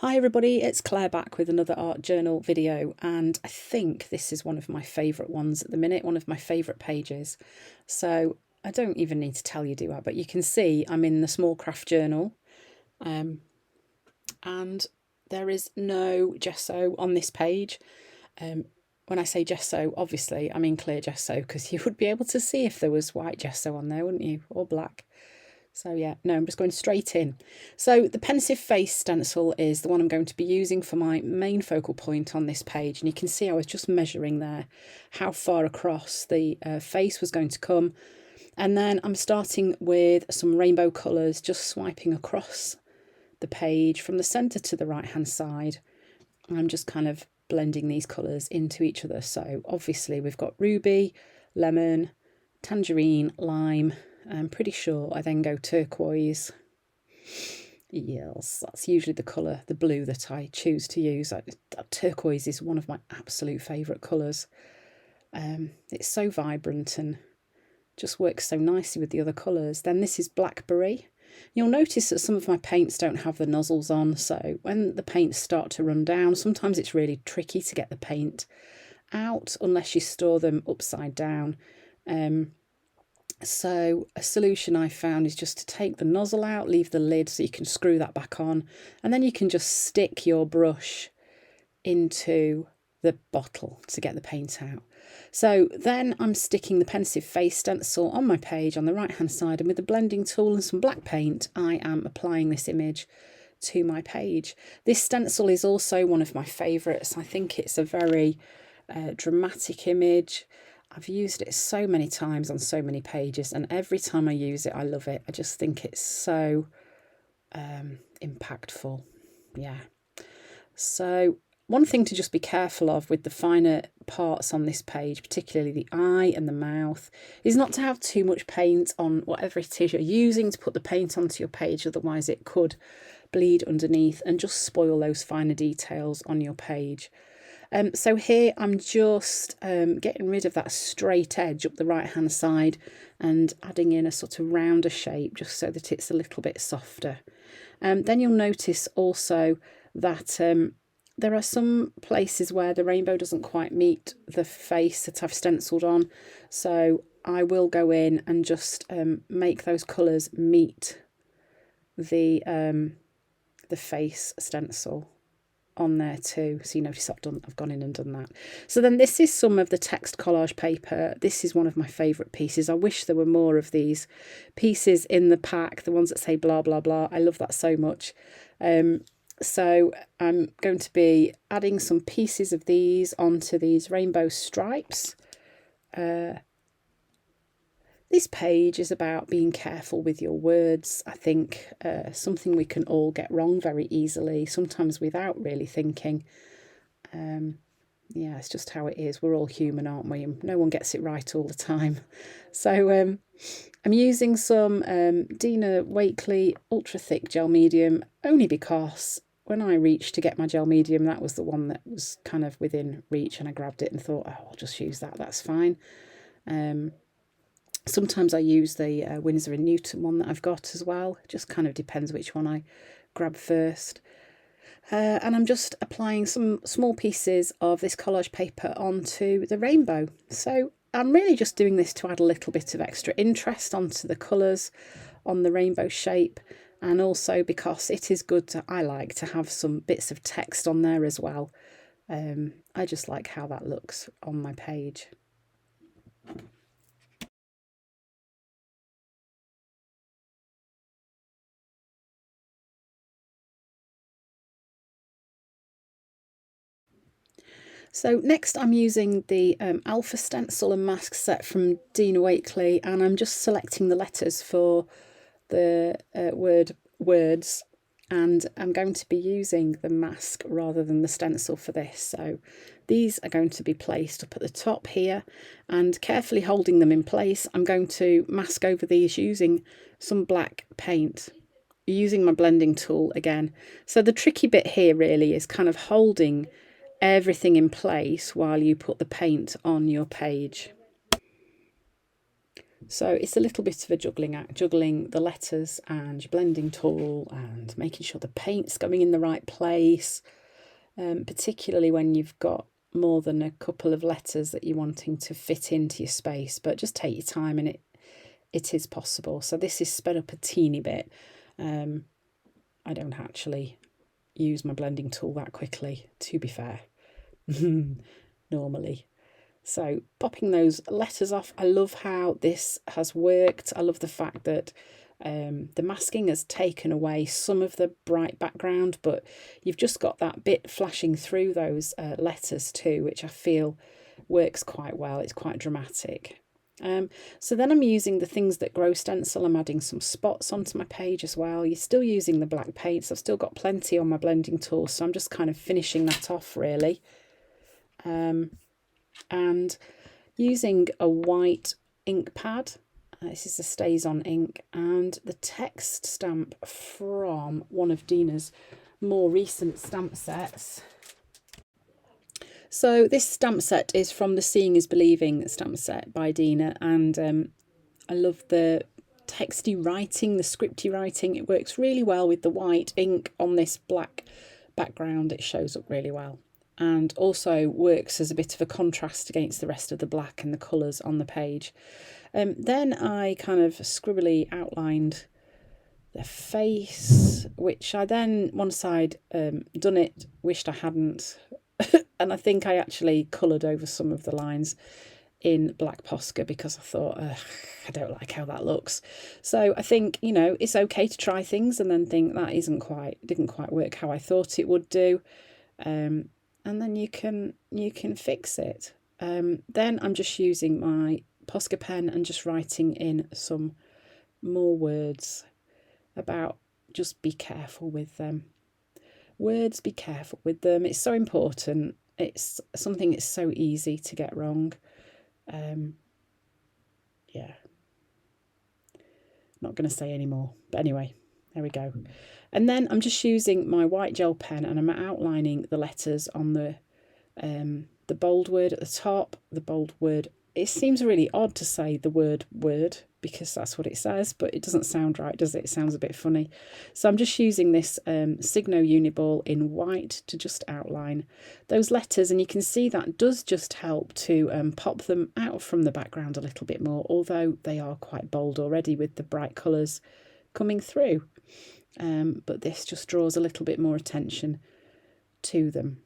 Hi everybody, it's Claire back with another art journal video, and I think this is one of my favourite ones at the minute, one of my favourite pages. So I don't even need to tell you, do I? But you can see I'm in the small craft journal, and there is no gesso on this page. When I say gesso, obviously I mean clear gesso, because you would be able to see if there was white gesso on there, wouldn't you? Or black. So yeah, no, I'm just going straight in. So the pensive face stencil is the one I'm going to be using for my main focal point on this page. And you can see I was just measuring there how far across the face was going to come. And then I'm starting with some rainbow colours, just swiping across the page from the centre to the right hand side. I'm just kind of blending these colours into each other. So obviously we've got ruby, lemon, tangerine, lime. I'm pretty sure I then go turquoise. Yes, that's usually the colour, the blue that I choose to use. That turquoise is one of my absolute favourite colours. It's so vibrant and just works so nicely with the other colours. Then this is blackberry. You'll notice that some of my paints don't have the nozzles on, so when the paints start to run down, sometimes it's really tricky to get the paint out unless you store them upside down. So a solution I found is just to take the nozzle out, leave the lid so you can screw that back on, and then you can just stick your brush into the bottle to get the paint out. So then I'm sticking the pensive face stencil on my page on the right hand side, and with the blending tool and some black paint I am applying this image to my page. This stencil is also one of my favourites. I think it's a very dramatic image. I've used it so many times on so many pages, and every time I use it I love it. I just think it's so impactful. Yeah. So one thing to just be careful of with the finer parts on this page, particularly the eye and the mouth, is not to have too much paint on whatever it is you're using to put the paint onto your page, otherwise it could bleed underneath and just spoil those finer details on your page. So here I'm just getting rid of that straight edge up the right hand side and adding in a sort of rounder shape just so that it's a little bit softer. Then you'll notice also that there are some places where the rainbow doesn't quite meet the face that I've stenciled on, so I will go in and just make those colours meet the face stencil on there too. So you notice I've gone in and done that. So then this is some of the text collage paper. This is one of my favourite pieces. I wish there were more of these pieces in the pack, the ones that say blah blah blah. I love that so much. So I'm going to be adding some pieces of these onto these rainbow stripes. This page is about being careful with your words. I think something we can all get wrong very easily, sometimes without really thinking. Yeah, it's just how it is. We're all human, aren't we? And no one gets it right all the time. So I'm using some Dina Wakley Ultra Thick Gel Medium, only because when I reached to get my gel medium, that was the one that was kind of within reach, and I grabbed it and thought, oh, I'll just use that, that's fine. Sometimes I use the Winsor & Newton one that I've got as well. It just kind of depends which one I grab first. And I'm just applying some small pieces of this collage paper onto the rainbow. So I'm really just doing this to add a little bit of extra interest onto the colours on the rainbow shape, and also because it is good to, I like to have some bits of text on there as well. I just like how that looks on my page. So next I'm using the Alpha stencil and mask set from Dina Wakley, and I'm just selecting the letters for the words, and I'm going to be using the mask rather than the stencil for this. So these are going to be placed up at the top here, and carefully holding them in place, I'm going to mask over these using some black paint, using my blending tool again. So the tricky bit here really is kind of holding everything in place while you put the paint on your page. So it's a little bit of a juggling act, juggling the letters and your blending tool and making sure the paint's going in the right place, particularly when you've got more than a couple of letters that you're wanting to fit into your space. But just take your time, and it is possible. So this is sped up a teeny bit. I don't actually use my blending tool that quickly, to be fair, normally. So popping those letters off. I love how this has worked. I love the fact that the masking has taken away some of the bright background, but you've just got that bit flashing through those letters too, which I feel works quite well. It's quite dramatic. So then I'm using the Things That Grow stencil. I'm adding some spots onto my page as well. You're still using the black paints. I've still got plenty on my blending tool, so I'm just kind of finishing that off really. And using a white ink pad. This is a StazOn ink, and the text stamp from one of Dina's more recent stamp sets. So this stamp set is from the Seeing is Believing stamp set by Dina, and I love the texty writing, the scripty writing. It works really well with the white ink on this black background. It shows up really well, and also works as a bit of a contrast against the rest of the black and the colours on the page. Then I kind of scribbly outlined the face, which I then, once I'd done it, wished I hadn't. And I think I actually coloured over some of the lines in black Posca because I thought, I don't like how that looks. So I think, you know, it's okay to try things and then think that didn't quite work how I thought it would do. And then you can fix it. Then I'm just using my Posca pen and just writing in some more words about just be careful with them. Words, be careful with them. It's so important. It's something that's so easy to get wrong. Yeah. Not going to say any more. But anyway, there we go. And then I'm just using my white gel pen and I'm outlining the letters on the bold word at the top, the bold word. It seems really odd to say the word because that's what it says, but it doesn't sound right, does it? It sounds a bit funny. So I'm just using this Signo Uniball in white to just outline those letters, and you can see that does just help to pop them out from the background a little bit more, although they are quite bold already with the bright colours coming through. But this just draws a little bit more attention to them.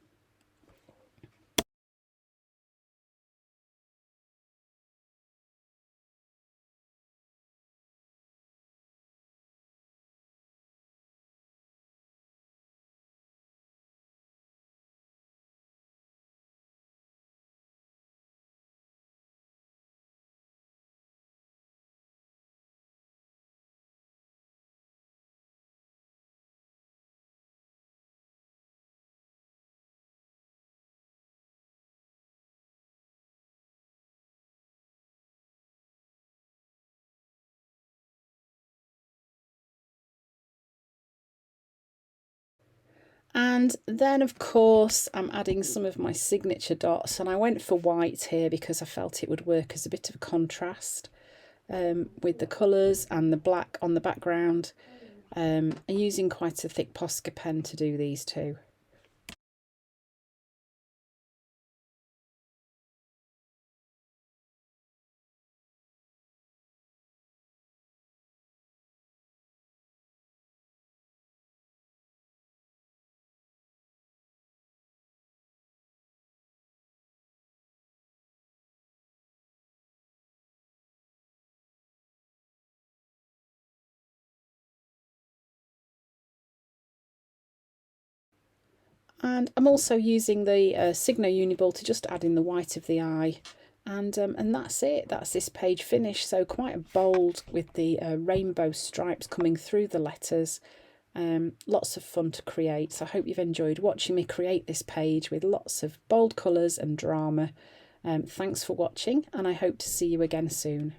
And then, of course, I'm adding some of my signature dots, and I went for white here because I felt it would work as a bit of a contrast with the colours and the black on the background. I'm using quite a thick Posca pen to do these too. And I'm also using the Signo Uniball to just add in the white of the eye. And that's it. That's this page finished. So quite bold with the rainbow stripes coming through the letters. Lots of fun to create. So I hope you've enjoyed watching me create this page with lots of bold colours and drama. Thanks for watching, and I hope to see you again soon.